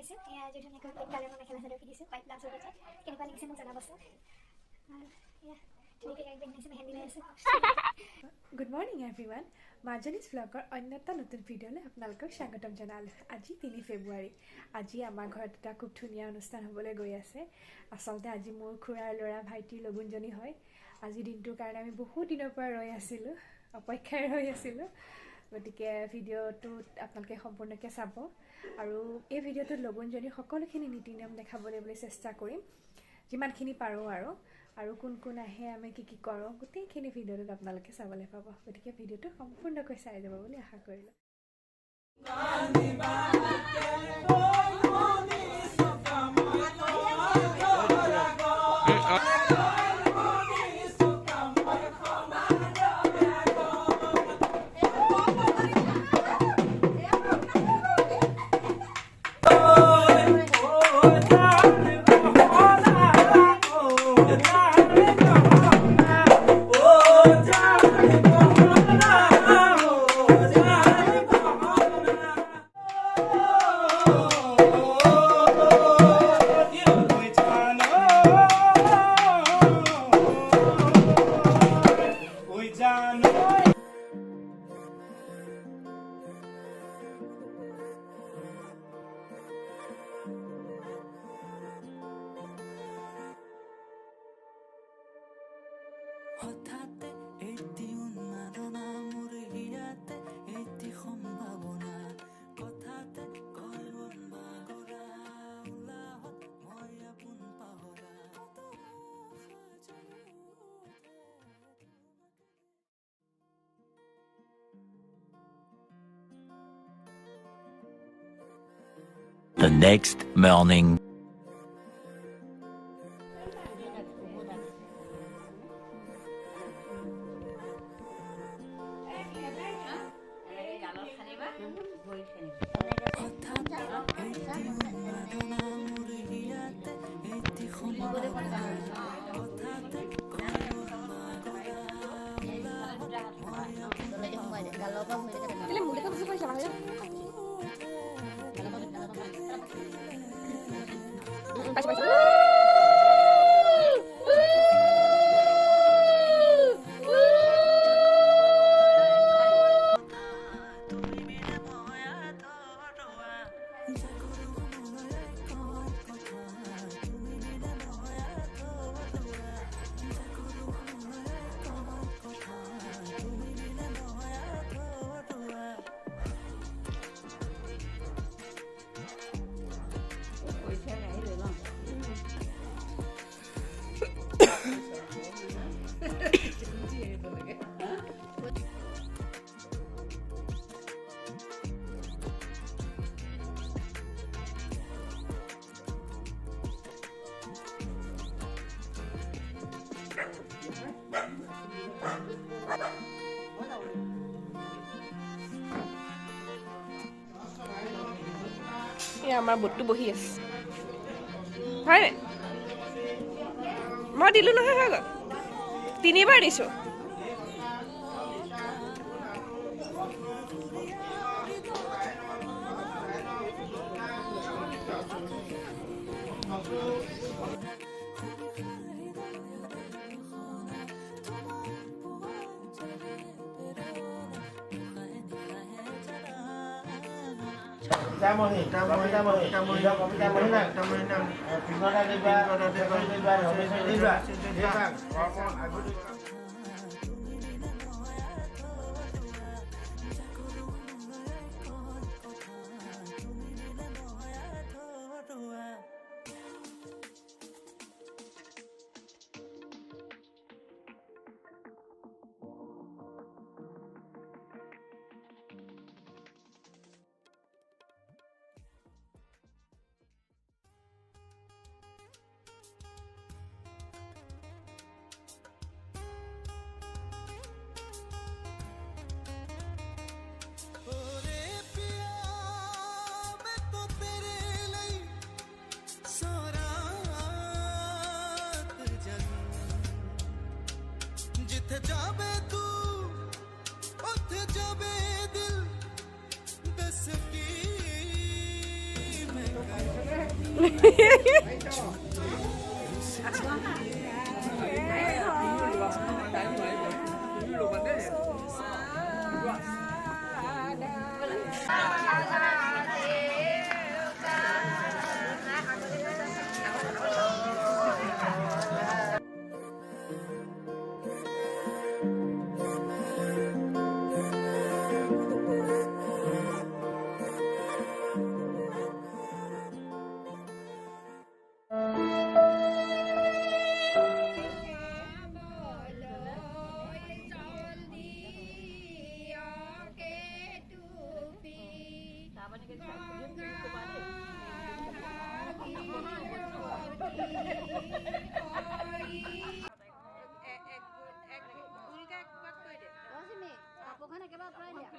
হৈছে এয়া যে ধুনীয়াকৈ পিংক কালাৰৰ মেখেলা চাদৰ পিন্ধিছোঁ হোৱাইট ব্লাউজৰ সৈতে কেনেকুৱা লাগিছে মোক জনাবচোন এয়া ধুনীয়াকৈ এক বেগ নিছে মেহেন্দি লৈ আছোঁ গুড মৰ্ণিং এভৰিৱান মাজনীজ ব্লগৰ অন্য এটা নতুন ভিডিঅ'লৈ আপোনালোকক স্বাগতম জনালোঁ আজি 3 ফেব্ৰুৱাৰী আজি আমাৰ ঘৰত এটা খুব ধুনীয়া অনুষ্ঠান হ'বলৈ গৈ আছে আচলতে আজি মোৰ খুৰাৰ ল'ৰা ভাইটিৰ লগুণজনী হয় আজি দিনটোৰ কাৰণে আমি বহুত দিনৰ পৰা ৰৈ আছিলোঁ অপেক্ষাৰে ৰৈ আছিলোঁ গতিকে ভিডিঅ'টোত আপোনালোকে সম্পূৰ্ণকৈ চাব আৰু এই ভিডিঅ'টোত লগুণজনীৰ সকলোখিনি নীতি নিয়ম দেখাবলৈ চেষ্টা কৰিম যিমানখিনি পাৰোঁ আৰু কোন কোন আহে আমি কি কি কৰোঁ গোটেইখিনি ভিডিঅ'টোত আপোনালোকে চাবলৈ পাব গতিকে ভিডিঅ'টো সম্পূৰ্ণকৈ চাই যাব বুলি আশা কৰিলোঁ হঠাতে এটি উন্মাদনা মোৰ হিয়াতে এটি সম্ভাৱনা কথাতে কয় উন্মাগৰা উলাহত মই আপোন পাহৰা The next morning. আমাৰ বুটটো বহি আছে হয়নে মই দিলো নহয় হৈ গ'ল 3 বাৰ দিছোঁ Tamohi na, pinggora di ba, di ba, কাপোৰখন একেবাৰে আঁতৰাই দিয়া।